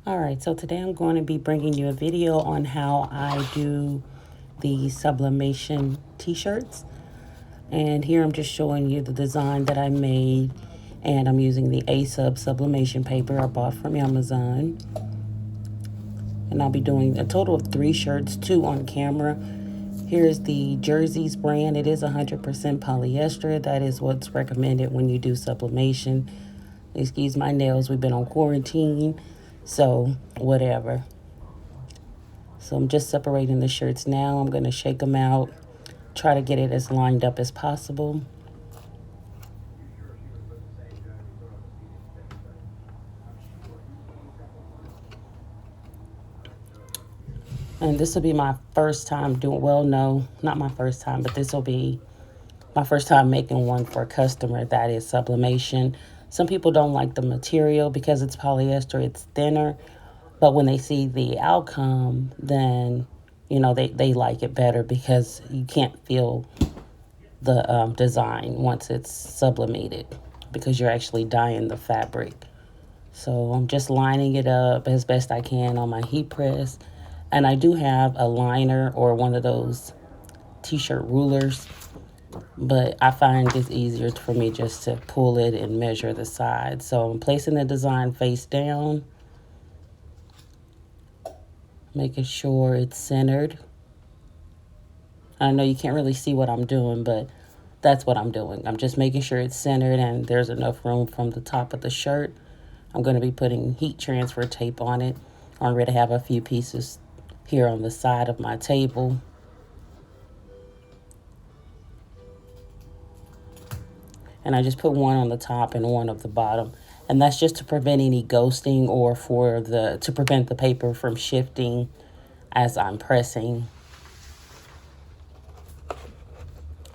Alright, so today I'm going to be bringing you a video on how I do the sublimation t-shirts. And here I'm just showing you the design that I made. And I'm using the ASub sublimation paper I bought from Amazon. And I'll be doing a total of 3 shirts, 2 on camera. Here's the Jerseys brand. It is 100% polyester. That is what's recommended when you do sublimation. Excuse my nails, we've been on quarantine. So, whatever. So I'm just separating the shirts now. I'm going to shake them out, try to get it as lined up as possible. And this will be my first time doing, well, no, not my first time, but this will be my first time making one for a customer that is sublimation. Some people don't like the material because it's polyester, it's thinner. But when they see the outcome, then, you know, they like it better because you can't feel the design once it's sublimated because you're actually dyeing the fabric. So I'm just lining it up as best I can on my heat press. And I do have a liner or one of those t-shirt rulers, but I find it's easier for me just to pull it and measure the sides. So I'm placing the design face down, making sure it's centered. I know you can't really see what I'm doing, but that's what I'm doing. I'm just making sure it's centered and there's enough room from the top of the shirt. I'm going to be putting heat transfer tape on it. I already have a few pieces here on the side of my table. And I just put one on the top and one at the bottom. And that's just to prevent any ghosting or to prevent the paper from shifting as I'm pressing.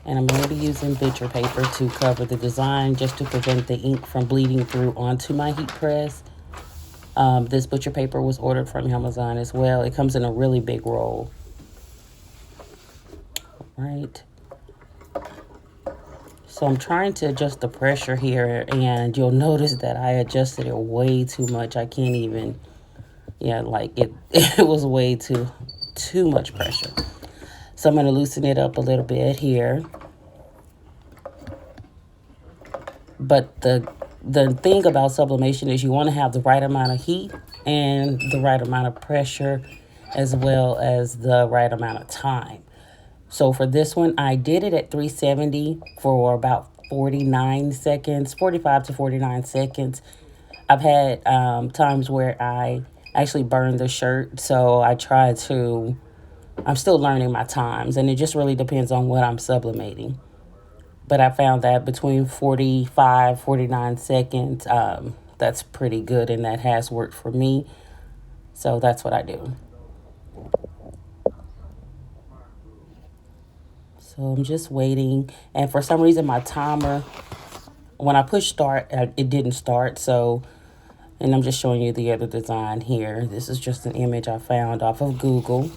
And I'm going to be using butcher paper to cover the design just to prevent the ink from bleeding through onto my heat press. This butcher paper was ordered from Amazon as well. It comes in a really big roll. Right. So I'm trying to adjust the pressure here, and you'll notice that I adjusted it way too much. I can't even, like it was way too much pressure. So I'm going to loosen it up a little bit here. But the thing about sublimation is you want to have the right amount of heat and the right amount of pressure as well as the right amount of time. So for this one, I did it at 370 for about 49 seconds, 45 to 49 seconds. I've had times where I actually burned the shirt, so I'm still learning my times, and it just really depends on what I'm sublimating. But I found that between 45, 49 seconds, that's pretty good, and that has worked for me. So that's what I do. So I'm just waiting. And for some reason, my timer, when I push start, it didn't start. And I'm just showing you the other design here. This is just an image I found off of Google.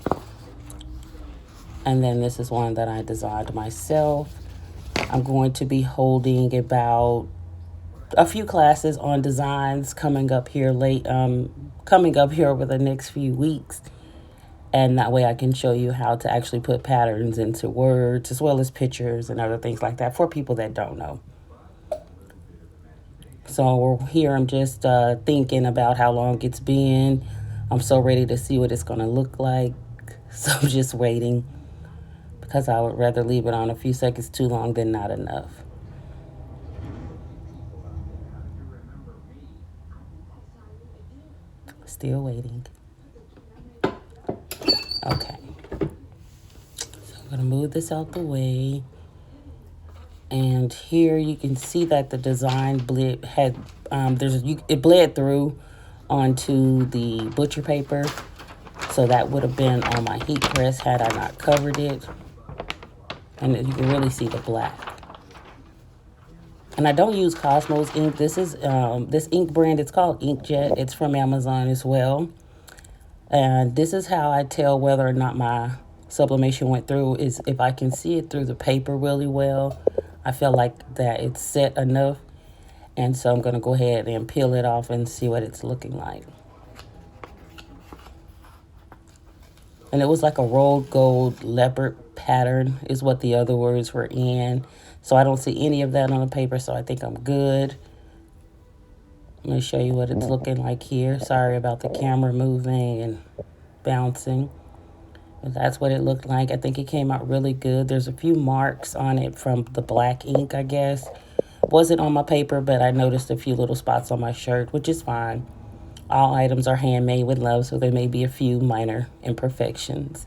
And then this is one that I designed myself. I'm going to be holding about a few classes on designs coming up here over the next few weeks. And that way I can show you how to actually put patterns into words as well as pictures and other things like that for people that don't know. So here I'm just thinking about how long it's been. I'm so ready to see what it's going to look like. So I'm just waiting because I would rather leave it on a few seconds too long than not enough. Still waiting. Okay. So I'm going to move this out the way. And here you can see that the design it bled through onto the butcher paper. So that would have been on my heat press had I not covered it. And you can really see the black. And I don't use Cosmos ink. This is this ink brand. It's called Inkjet. It's from Amazon as well. And this is how I tell whether or not my sublimation went through, is if I can see it through the paper really well. I feel like that it's set enough. And so I'm going to go ahead and peel it off and see what it's looking like. And it was like a rolled gold leopard pattern is what the other words were in. So I don't see any of that on the paper, so I think I'm good. Let me show you what it's looking like here. Sorry about the camera moving and bouncing. But that's what it looked like. I think it came out really good. There's a few marks on it from the black ink, I guess. Wasn't on my paper, but I noticed a few little spots on my shirt, which is fine. All items are handmade with love, so there may be a few minor imperfections.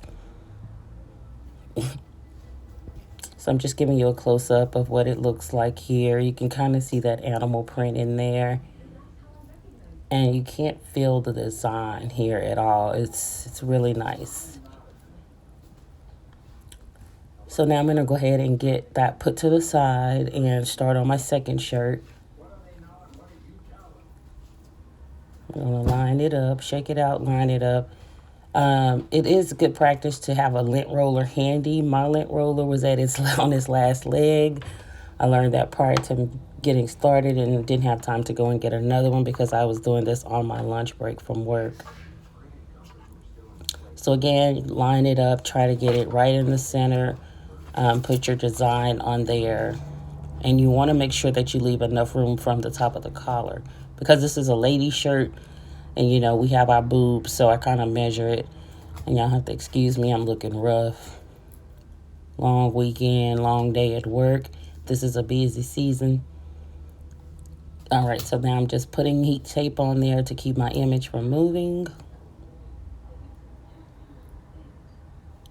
So I'm just giving you a close-up of what it looks like here. You can kind of see that animal print in there. And you can't feel the design here at all. It's really nice. So now I'm going to go ahead and get that put to the side and start on my second shirt. I'm going to line it up, shake it out, line it up. It is good practice to have a lint roller handy. My lint roller was on its last leg. I learned that prior to getting started and didn't have time to go and get another one because I was doing this on my lunch break from work. So again, line it up, try to get it right in the center, put your design on there. And you want to make sure that you leave enough room from the top of the collar. Because this is a lady shirt, and you know, we have our boobs, so I kind of measure it. And y'all have to excuse me, I'm looking rough. Long weekend, long day at work. This is a busy season. All right, so now I'm just putting heat tape on there to keep my image from moving.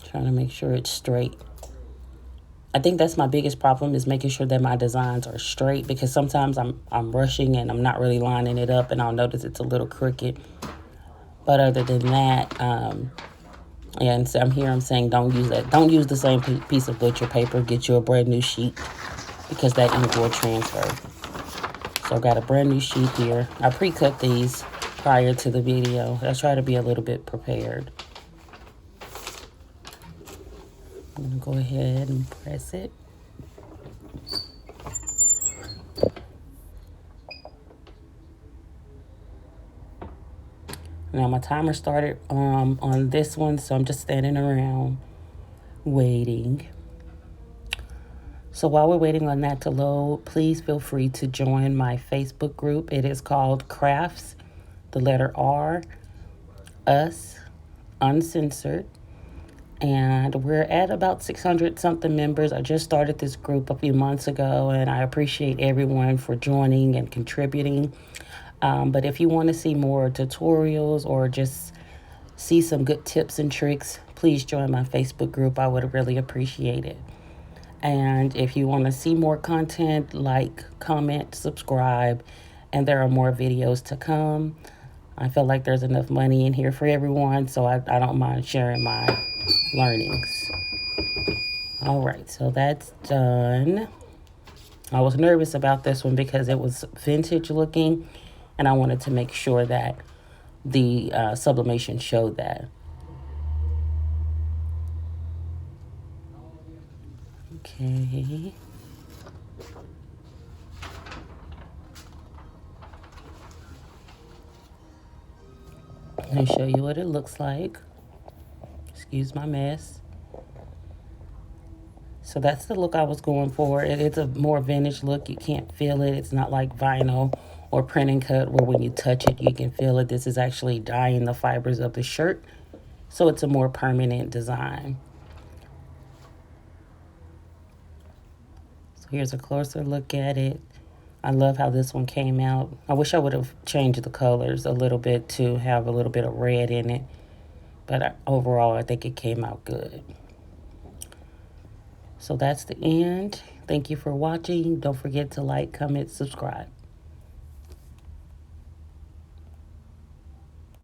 Trying to make sure it's straight. I think that's my biggest problem is making sure that my designs are straight, because sometimes I'm rushing and I'm not really lining it up and I'll notice it's a little crooked. But other than that, and so I'm saying don't use that. Don't use the same piece of butcher paper. Get you a brand new sheet because that ink will transfer. So I've got a brand new sheet here. I pre-cut these prior to the video. I try to be a little bit prepared. I'm going to go ahead and press it. Now my timer started on this one, so I'm just standing around waiting. So while we're waiting on that to load, please feel free to join my Facebook group. It is called Crafts, the letter R, Us, Uncensored. And we're at about 600 something members. I just started this group a few months ago, and I appreciate everyone for joining and contributing. But if you want to see more tutorials or just see some good tips and tricks, please join my Facebook group. I would really appreciate it. And if you want to see more content, like, comment, subscribe, and there are more videos to come. I feel like there's enough money in here for everyone, so I don't mind sharing my learnings. All right, so that's done. I was nervous about this one because it was vintage looking, and I wanted to make sure that the sublimation showed that. Okay. Let me show you what it looks like. Excuse my mess. So that's the look I was going for. It's a more vintage look. You can't feel it. It's not like vinyl or print and cut where when you touch it, you can feel it. This is actually dyeing the fibers of the shirt. So it's a more permanent design. So here's a closer look at it. I love how this one came out. I wish I would have changed the colors a little bit to have a little bit of red in it. But overall, I think it came out good. So that's the end. Thank you for watching. Don't forget to like, comment, subscribe.